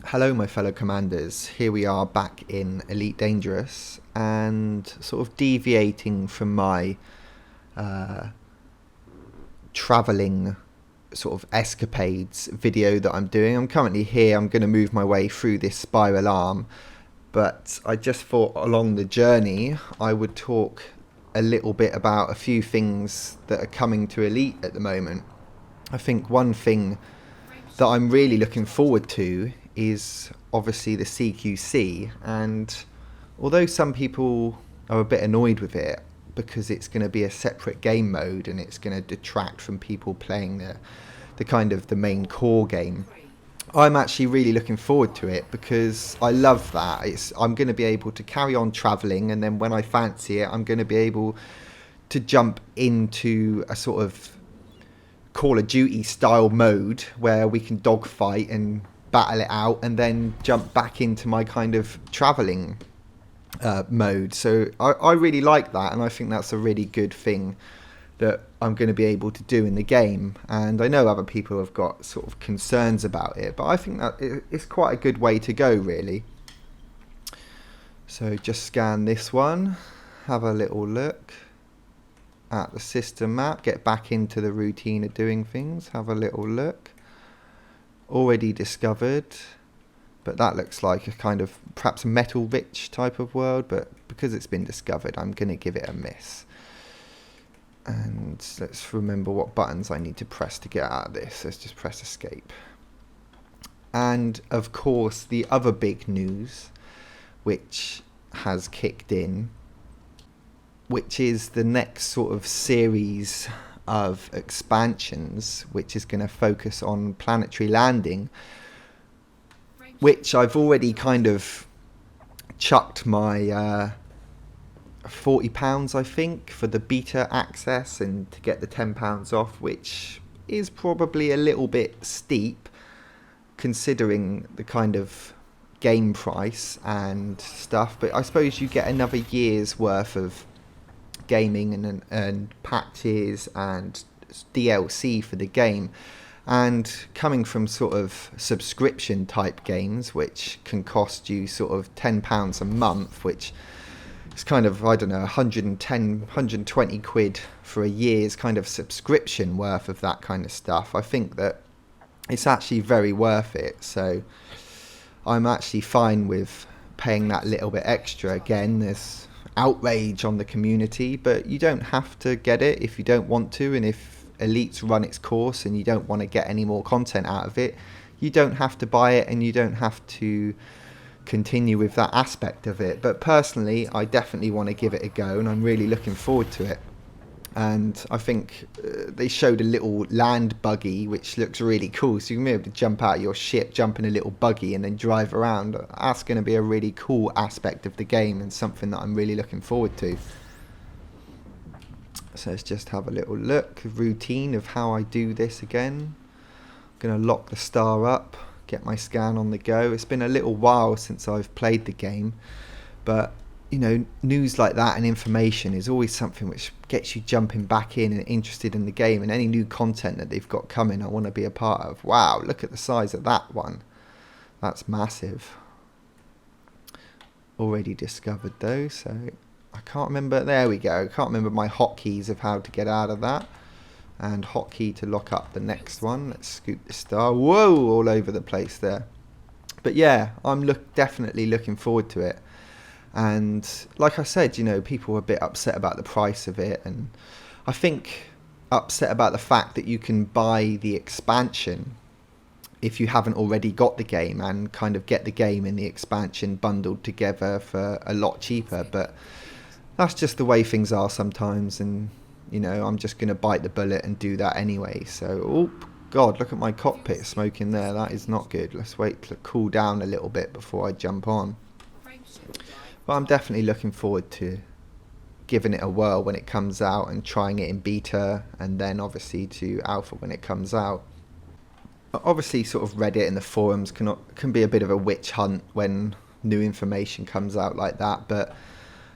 Hello my fellow commanders, here we are back in Elite Dangerous and sort of deviating from my travelling sort of escapades video that I'm doing. I'm currently here, I'm going to move my way through this spiral arm, but I just thought along the journey I would talk a little bit about a few things that are coming to Elite at the moment. I think one thing that I'm really looking forward to is obviously the CQC, and although some people are a bit annoyed with it because it's going to be a separate game mode and it's going to detract from people playing the kind of the main core game, I'm actually really looking forward to it because I love that. I'm going to be able to carry on travelling, and then when I fancy it I'm going to be able to jump into a sort of Call of Duty style mode where we can dogfight and battle it out, and then jump back into my kind of travelling mode. So I really like that, and I think that's a really good thing that I'm going to be able to do in the game. And I know other people have got sort of concerns about it, but I think that it's quite a good way to go, really. So just scan this one, have a little look at the system map, get back into the routine of doing things, have a little look. Already discovered, but that looks like a kind of perhaps metal rich type of world, but because it's been discovered I'm going to give it a miss. And let's remember what buttons I need to press to get out of this. Let's just press escape. And of course the other big news which has kicked in, which is the next sort of series of expansions, which is going to focus on planetary landing, which I've already kind of chucked my £40 I think for the beta access and to get the £10 off, which is probably a little bit steep considering the kind of game price and stuff, but I suppose you get another year's worth of gaming and patches and DLC for the game. And coming from sort of subscription type games which can cost you sort of £10 a month, which is kind of, I don't know, 120 quid for a year's kind of subscription worth of that kind of stuff, I think that it's actually very worth it. So I'm actually fine with paying that little bit extra. Again, there's outrage on the community, but you don't have to get it if you don't want to, and if Elite's run its course and you don't want to get any more content out of it, you don't have to buy it and you don't have to continue with that aspect of it. But personally I definitely want to give it a go, and I'm really looking forward to it. And I think they showed a little land buggy which looks really cool, so you can be able to jump out of your ship, jump in a little buggy and then drive around. That's going to be a really cool aspect of the game and something that I'm really looking forward to. So let's just have a little look, routine of how I do this again. I'm going to lock the star up, get my scan on the go. It's been a little while since I've played the game, but you know, news like that and information is always something which gets you jumping back in and interested in the game, and any new content that they've got coming I want to be a part of. Wow, look at the size of that one. That's massive. Already discovered though, so I can't remember. There we go. I can't remember my hotkeys of how to get out of that. And hotkey to lock up the next one. Let's scoop the star. Whoa, all over the place there. But yeah, I'm definitely looking forward to it. And like I said, you know, people were a bit upset about the price of it, and I think upset about the fact that you can buy the expansion if you haven't already got the game, and kind of get the game and the expansion bundled together for a lot cheaper. But that's just the way things are sometimes, and you know, I'm just going to bite the bullet and do that anyway. So, oh god, look at my cockpit smoking there. That is not good. Let's wait to cool down a little bit before I jump on. But I'm definitely looking forward to giving it a whirl when it comes out, and trying it in beta, and then obviously to alpha when it comes out. But obviously sort of Reddit and the forums can be a bit of a witch hunt when new information comes out like that, but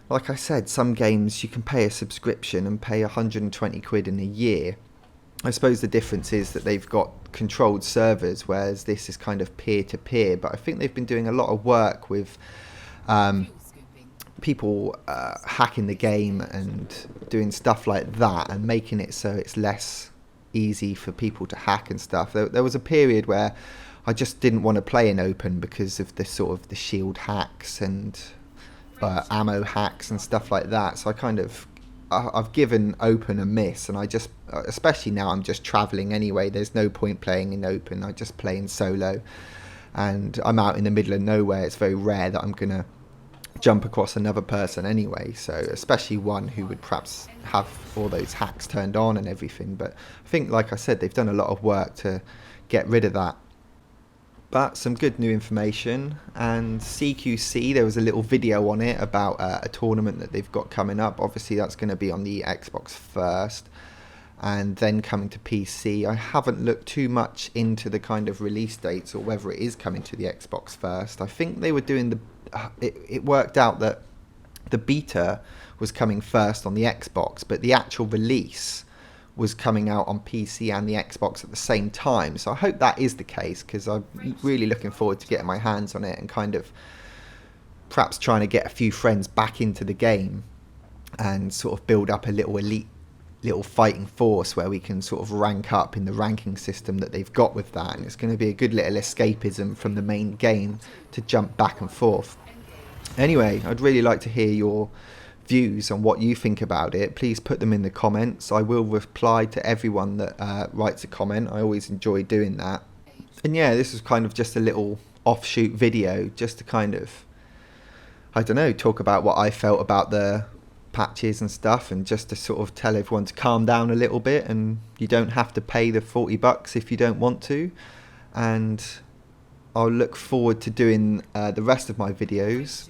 like I said, some games you can pay a subscription and pay 120 quid in a year I suppose the difference is that they've got controlled servers, whereas this is kind of peer-to-peer. But I think they've been doing a lot of work with people hacking the game and doing stuff like that, and making it so it's less easy for people to hack and stuff. There was a period where I just didn't want to play in open because of the sort of the shield hacks and ammo hacks and stuff like that. So I've given open a miss, and I just, especially now I'm just traveling anyway, there's no point playing in open. I just play in solo, and I'm out in the middle of nowhere. It's very rare that I'm gonna jump across another person anyway, so especially one who would perhaps have all those hacks turned on and everything. But I think, like I said, they've done a lot of work to get rid of that. But some good new information. And CQC, there was a little video on it about a tournament that they've got coming up. Obviously that's going to be on the Xbox first and then coming to PC. I haven't looked too much into the kind of release dates or whether it is coming to the Xbox first. I think they were doing it worked out that the beta was coming first on the Xbox, but the actual release was coming out on PC and the Xbox at the same time. So I hope that is the case, because I'm really looking forward to getting my hands on it and kind of perhaps trying to get a few friends back into the game and sort of build up a little elite, little fighting force where we can sort of rank up in the ranking system that they've got with that. And it's going to be a good little escapism from the main game to jump back and forth. Anyway, I'd really like to hear your views on what you think about it. Please put them in the comments. I will reply to everyone that writes a comment. I always enjoy doing that. And yeah, this was kind of just a little offshoot video just to kind of, I don't know, talk about what I felt about the patches and stuff, and just to sort of tell everyone to calm down a little bit, and you don't have to pay the $40 if you don't want to. And I'll look forward to doing the rest of my videos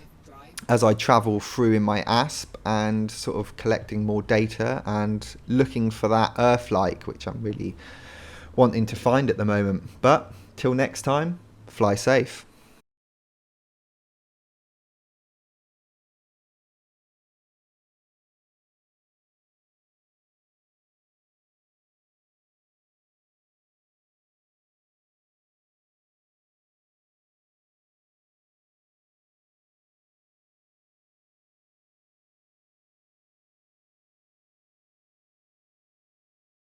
as I travel through in my ASP and sort of collecting more data and looking for that Earth-like, which I'm really wanting to find at the moment. But till next time, fly safe.